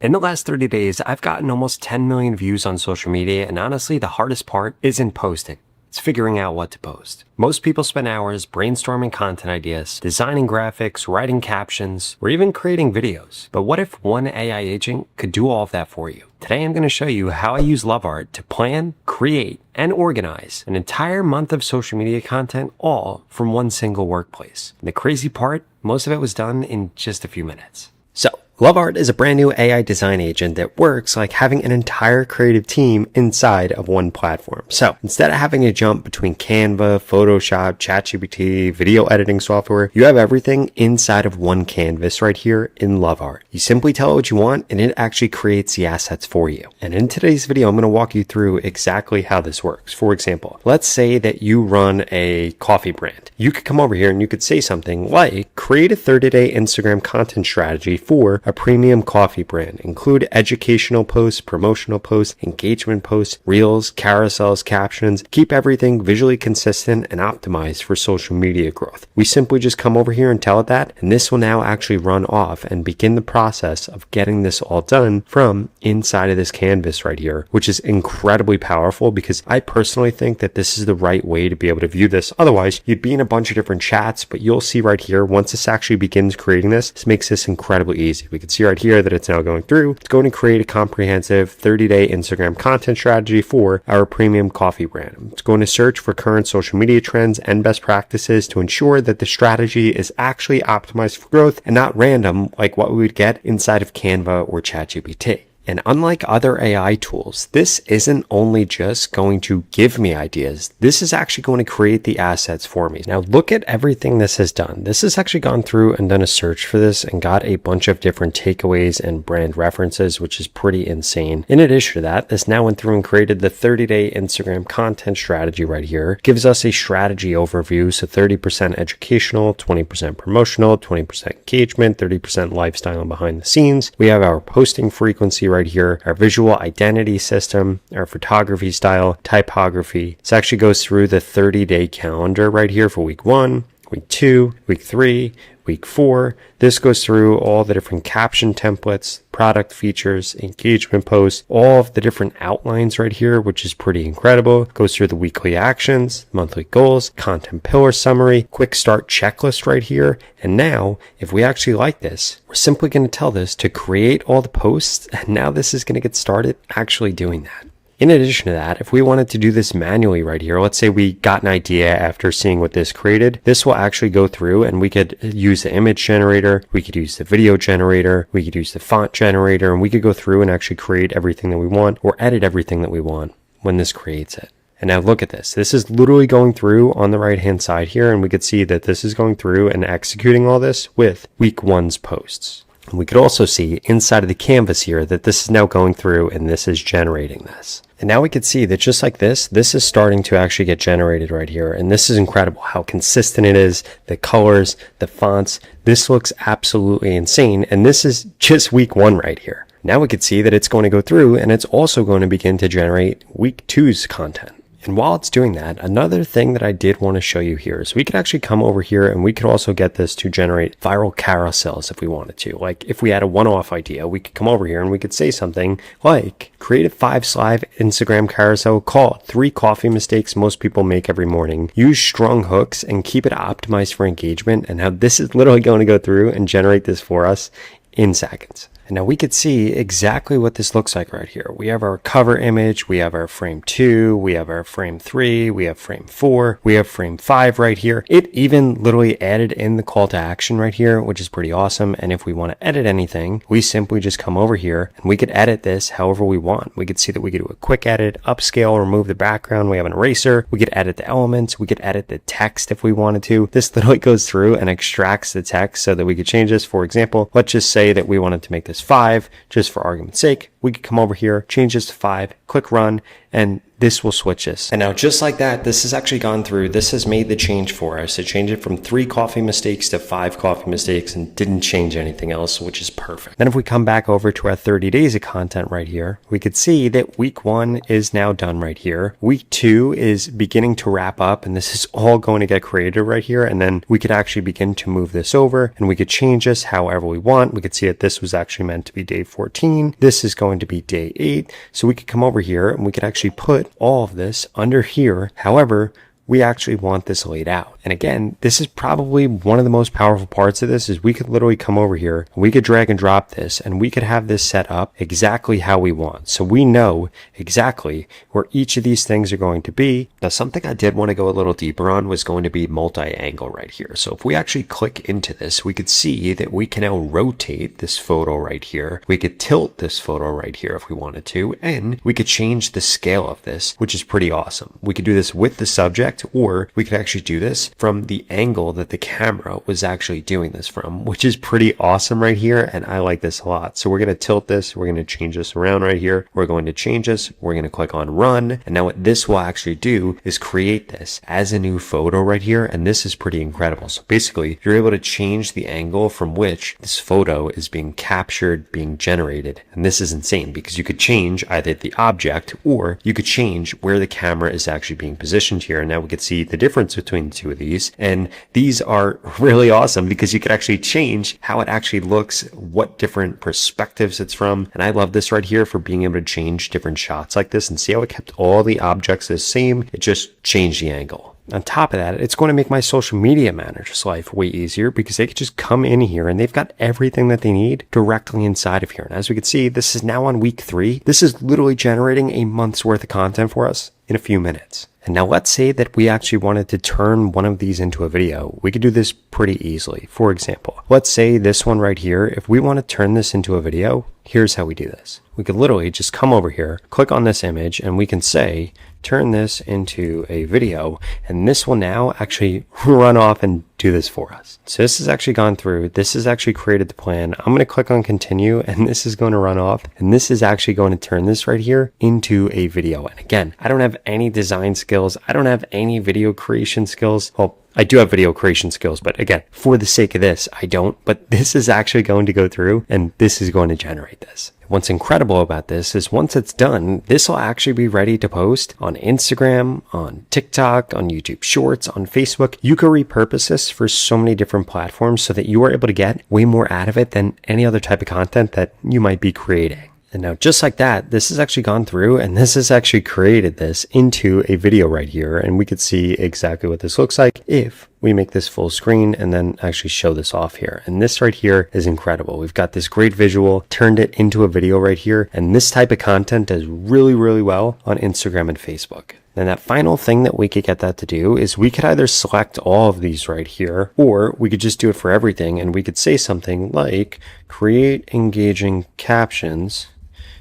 In the last 30 days, I've gotten almost 10 million views on social media, and honestly, the hardest part isn't posting. It's figuring out what to post. Most people spend hours brainstorming content ideas, designing graphics, writing captions, or even creating videos. But what if one AI agent could do all of that for you? Today, I'm going to show you how I use Lovart to plan, create, and organize an entire month of social media content, all from one single workplace. And the crazy part, most of it was done in just a few minutes. So, Lovart is a brand new AI design agent that works like having an entire creative team inside of one platform. So instead of having to jump between Canva, Photoshop, ChatGPT, video editing software, you have everything inside of one canvas right here in Lovart. You simply tell it what you want and it actually creates the assets for you. And in today's video, I'm going to walk you through exactly how this works. For example, let's say that you run a coffee brand. You could come over here and you could say something like, create a 30-day Instagram content strategy for a premium coffee brand. Include educational posts, promotional posts, engagement posts, reels, carousels, captions. Keep everything visually consistent and optimized for social media growth. We simply just come over here and tell it that, and this will now actually run off and begin the process of getting this all done from inside of this canvas right here, which is incredibly powerful because I personally think that this is the right way to be able to view this. Otherwise, you'd be in a bunch of different chats, but you'll see right here, once this actually begins creating this makes this incredibly easy. We can see right here that it's now going through. It's going to create a comprehensive 30-day Instagram content strategy for our premium coffee brand. It's going to search for current social media trends and best practices to ensure that the strategy is actually optimized for growth and not random like what we would get inside of Canva or ChatGPT. And unlike other AI tools, this isn't only just going to give me ideas. This is actually going to create the assets for me. Now look at everything this has done. This has actually gone through and done a search for this and got a bunch of different takeaways and brand references, which is pretty insane. In addition to that, this now went through and created the 30-day Instagram content strategy right here. Gives us a strategy overview. So 30% educational, 20% promotional, 20% engagement, 30% lifestyle and behind the scenes. We have our posting frequency right here, our visual identity system, our photography style, typography. This actually goes through the 30-day calendar right here for week 1, week 2, week 3, week 4. This goes through all the different caption templates, product features, engagement posts, all of the different outlines right here, which is pretty incredible. It goes through the weekly actions, monthly goals, content pillar summary, quick start checklist right here. And now, if we actually like this, we're simply going to tell this to create all the posts. And now this is going to get started actually doing that. In addition to that, if we wanted to do this manually right here, let's say we got an idea after seeing what this created, this will actually go through and we could use the image generator, we could use the video generator, we could use the font generator, and we could go through and actually create everything that we want or edit everything that we want when this creates it. And now look at this. This is literally going through on the right hand side here, and we could see that this is going through and executing all this with week 1's posts. And we could also see inside of the canvas here that this is now going through and this is generating this. And now we could see that just like this is starting to actually get generated right here. And this is incredible how consistent it is, the colors, the fonts. This looks absolutely insane. And this is just week 1 right here. Now we could see that it's going to go through and it's also going to begin to generate week 2's content. And while it's doing that, another thing that I did want to show you here is we could actually come over here and we could also get this to generate viral carousels if we wanted to. Like if we had a one-off idea, we could come over here and we could say something like create a 5-slide Instagram carousel called 3 coffee mistakes most people make every morning. Use strong hooks and keep it optimized for engagement. And how this is literally going to go through and generate this for us in seconds. And now we could see exactly what this looks like right here. We have our cover image, we have our frame 2, we have our frame 3, we have frame 4, we have frame 5 right here. It even literally added in the call to action right here, which is pretty awesome. And if we want to edit anything, we simply just come over here and we could edit this however we want. We could see that we could do a quick edit, upscale, remove the background. We have an eraser. We could edit the elements. We could edit the text if we wanted to. This literally goes through and extracts the text so that we could change this. For example, let's just say that we wanted to make this 5, just for argument's sake. We could come over here, change this to 5, click run, and this will switch this. And now just like that, this has actually gone through. This has made the change for us. It changed it from 3 coffee mistakes to 5 coffee mistakes and didn't change anything else, which is perfect. Then if we come back over to our 30 days of content right here, we could see that week 1 is now done right here. Week 2 is beginning to wrap up, and this is all going to get created right here. And then we could actually begin to move this over, and we could change this however we want. We could see that this was actually meant to be day 14. This is going to be day 8. So we could come over here and we could actually put all of this under here. However, we actually want this laid out. And again, this is probably one of the most powerful parts of this is we could literally come over here, we could drag and drop this, and we could have this set up exactly how we want. So we know exactly where each of these things are going to be. Now, something I did want to go a little deeper on was going to be multi-angle right here. So if we actually click into this, we could see that we can now rotate this photo right here. We could tilt this photo right here if we wanted to, and we could change the scale of this, which is pretty awesome. We could do this with the subject, or we could actually do this from the angle that the camera was actually doing this from, which is pretty awesome right here. And I like this a lot. So we're going to tilt this. We're going to change this around right here. We're going to change this. We're going to click on run. And now what this will actually do is create this as a new photo right here. And this is pretty incredible. So basically you're able to change the angle from which this photo is being captured, being generated. And this is insane because you could change either the object or you could change where the camera is actually being positioned here. And now we could see the difference between the two of these. And these are really awesome because you could actually change how it actually looks, what different perspectives it's from. And I love this right here for being able to change different shots like this and see how it kept all the objects the same. It just changed the angle. On top of that, it's going to make my social media manager's life way easier because they could just come in here and they've got everything that they need directly inside of here. And as we can see, this is now on week 3. This is literally generating a month's worth of content for us in a few minutes. And now let's say that we actually wanted to turn one of these into a video. We could do this pretty easily. For example, let's say this one right here, if we want to turn this into a video, here's how we do this. We could literally just come over here, click on this image, and we can say, turn this into a video, and this will now actually run off and do this for us. So this has actually gone through. This has actually created the plan. I'm going to click on continue, and this is going to run off, and this is actually going to turn this right here into a video. And again, I don't have any design skills. I don't have any video creation skills. Well, I do have video creation skills, but again, for the sake of this, I don't. But this is actually going to go through, and this is going to generate this. What's incredible about this is once it's done, this will actually be ready to post on Instagram, on TikTok, on YouTube Shorts, on Facebook. You can repurpose this for so many different platforms so that you are able to get way more out of it than any other type of content that you might be creating. And now just like that, this has actually gone through and this has actually created this into a video right here. And we could see exactly what this looks like if we make this full screen and then actually show this off here. And this right here is incredible. We've got this great visual, turned it into a video right here. And this type of content does really, really well on Instagram and Facebook. Then that final thing that we could get that to do is we could either select all of these right here, or we could just do it for everything. And we could say something like create engaging captions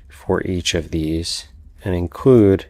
for each of these and include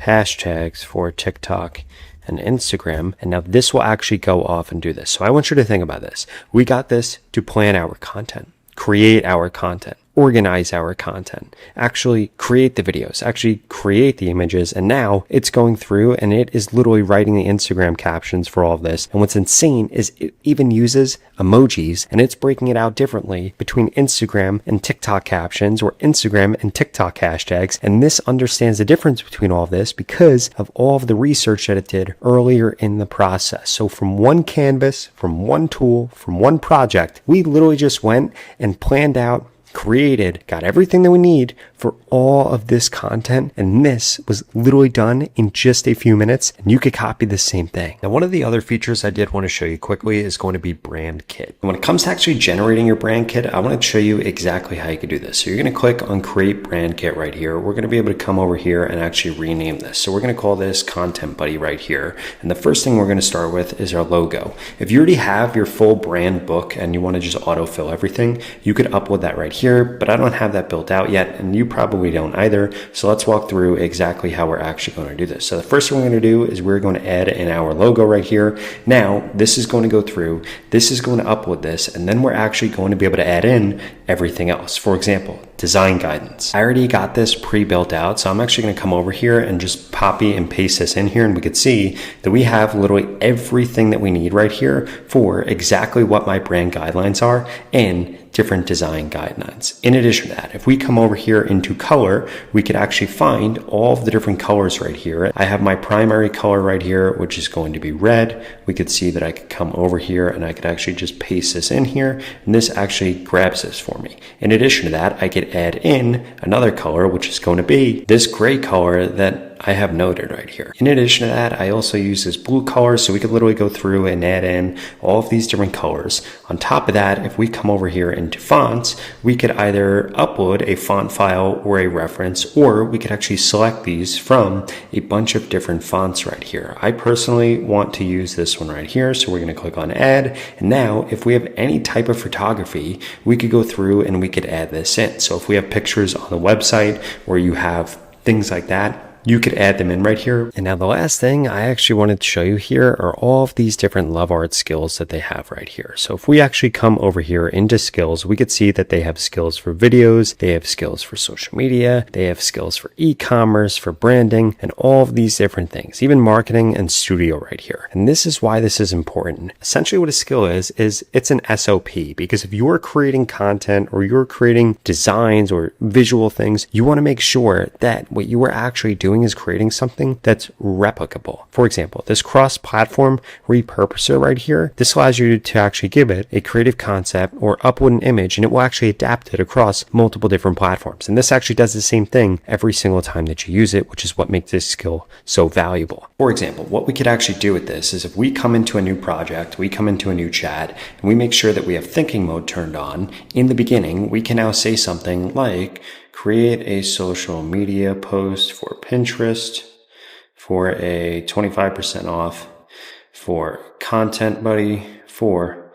hashtags for TikTok and Instagram. And now this will actually go off and do this. So I want you to think about this. We got this to plan our content, create our content, organize our content, actually create the videos, actually create the images. And now it's going through and it is literally writing the Instagram captions for all of this. And what's insane is it even uses emojis and it's breaking it out differently between Instagram and TikTok captions or Instagram and TikTok hashtags. And this understands the difference between all of this because of all of the research that it did earlier in the process. So from one canvas, from one tool, from one project, we literally just went and planned out, created, got everything that we need for all of this content. And this was literally done in just a few minutes. And you could copy the same thing. Now, one of the other features I did want to show you quickly is going to be brand kit. When it comes to actually generating your brand kit, I want to show you exactly how you can do this. So you're going to click on create brand kit right here. We're going to be able to come over here and actually rename this. So we're going to call this Content Buddy right here. And the first thing we're going to start with is our logo. If you already have your full brand book and you want to just autofill everything, you could upload that right here. here, but I don't have that built out yet, and you probably don't either. So let's walk through exactly how we're actually going to do this. So the first thing we're going to do is we're going to add in our logo right here. Now, this is going to go through, this is going to upload this, and then we're actually going to be able to add in everything else. For example, design guidance. I already got this pre-built out, so I'm actually going to come over here and just copy and paste this in here, and we could see that we have literally everything that we need right here for exactly what my brand guidelines are and different design guidelines. In addition to that, if we come over here into color, we could actually find all of the different colors right here. I have my primary color right here, which is going to be red. We could see that I could come over here and I could actually just paste this in here, and this actually grabs this for me. In addition to that, I could add in another color, which is going to be this gray color that I have noted right here. In addition to that, I also use this blue color, so we could literally go through and add in all of these different colors. On top of that, if we come over here into fonts, we could either upload a font file or a reference, or we could actually select these from a bunch of different fonts right here. I personally want to use this one right here, so we're going to click on add. And now if we have any type of photography, we could go through and we could add this in. So if we have pictures on the website where you have things like that, you could add them in right here. And now the last thing I actually wanted to show you here are all of these different Lovart skills that they have right here. So if we actually come over here into skills, we could see that they have skills for videos, they have skills for social media, they have skills for e-commerce, for branding, and all of these different things, even marketing and studio right here. And this is why this is important. Essentially what a skill is it's an SOP, because if you're creating content or you're creating designs or visual things, you want to make sure that what you are actually doing is creating something that's replicable. For example, this cross-platform repurposer right here, this allows you to actually give it a creative concept or upload an image, and it will actually adapt it across multiple different platforms. And this actually does the same thing every single time that you use it, which is what makes this skill so valuable. For example, what we could actually do with this is if we come into a new project, we come into a new chat, and we make sure that we have thinking mode turned on, in the beginning, we can now say something like, create a social media post for Pinterest for a 25% off for Content Buddy for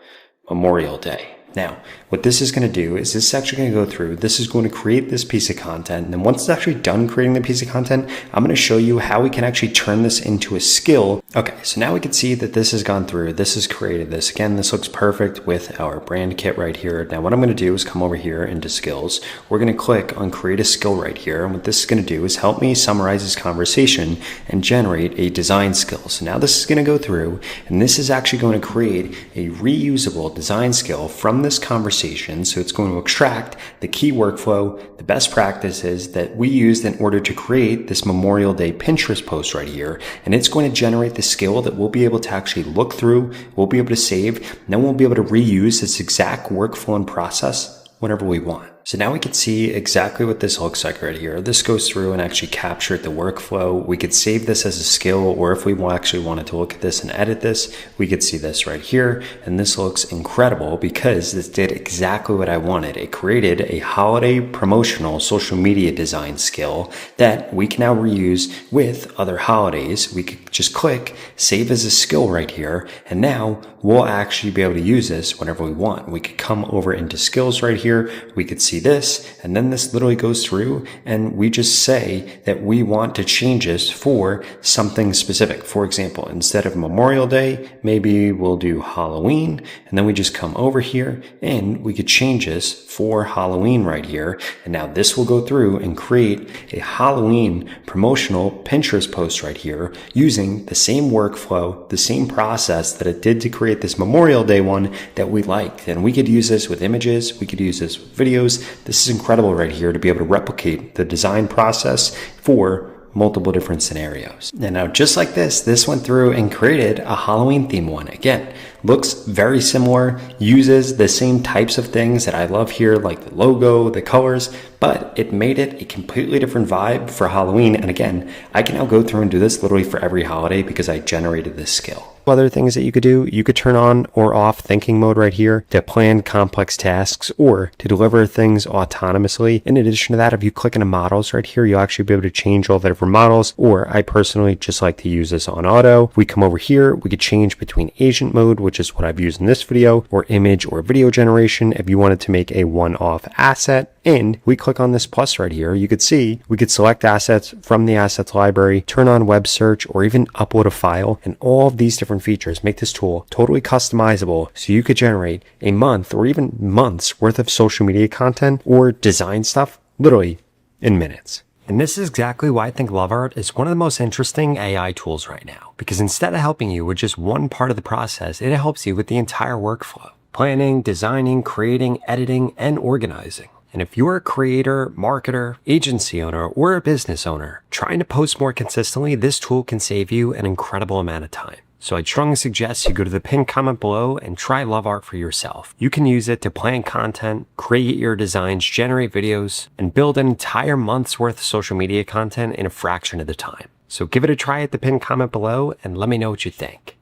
Memorial Day. Now, what this is going to do is this is actually going to go through, this is going to create this piece of content. And then once it's actually done creating the piece of content, I'm going to show you how we can actually turn this into a skill. Okay, so now we can see that this has gone through, this has created this. Again, this looks perfect with our brand kit right here. Now, what I'm going to do is come over here into skills. We're going to click on create a skill right here. And what this is going to do is help me summarize this conversation and generate a design skill. So now this is going to go through, and this is actually going to create a reusable design skill from this conversation. So it's going to extract the key workflow, the best practices that we used in order to create this Memorial Day Pinterest post right here. And it's going to generate the skill that we'll be able to actually look through, we'll be able to save, and then we'll be able to reuse this exact workflow and process whenever we want. So now we can see exactly what this looks like right here. This goes through and actually captured the workflow. We could save this as a skill, or if we actually wanted to look at this and edit this, we could see this right here. And this looks incredible because this did exactly what I wanted. It created a holiday promotional social media design skill that we can now reuse with other holidays. We could just click save as a skill right here. And now we'll actually be able to use this whenever we want. We could come over into skills right here. We could see this, and then this literally goes through and we just say that we want to change this for something specific. For example, instead of Memorial Day, maybe we'll do Halloween, and then we just come over here and we could change this for Halloween right here. And now this will go through and create a Halloween promotional Pinterest post right here using the same workflow, the same process that it did to create this Memorial Day one that we liked. And we could use this with images, we could use this with videos. This is incredible right here to be able to replicate the design process for multiple different scenarios. And now just like this went through and created a Halloween theme one. Again, looks very similar, uses the same types of things that I love here, like the logo, the colors, but it made it a completely different vibe for Halloween. And again, I can now go through and do this literally for every holiday because I generated this skill. Other things that you could do, you could turn on or off thinking mode right here to plan complex tasks or to deliver things autonomously. In addition to that, if you click into models right here, you'll actually be able to change all the different models, or I personally just like to use this on auto. We come over here, we could change between agent mode, which which is what I've used in this video, or image or video generation if you wanted to make a one-off asset. And we click on this plus right here, you could see we could select assets from the assets library, turn on web search, or even upload a file. And all of these different features make this tool totally customizable, so you could generate a month or even months worth of social media content or design stuff literally in minutes. And this is exactly why I think Lovart is one of the most interesting AI tools right now, because instead of helping you with just one part of the process, it helps you with the entire workflow: planning, designing, creating, editing, and organizing. And if you're a creator, marketer, agency owner, or a business owner trying to post more consistently, this tool can save you an incredible amount of time. So I'd strongly suggest you go to the pinned comment below and try Lovart for yourself. You can use it to plan content, create your designs, generate videos, and build an entire month's worth of social media content in a fraction of the time. So give it a try at the pinned comment below and let me know what you think.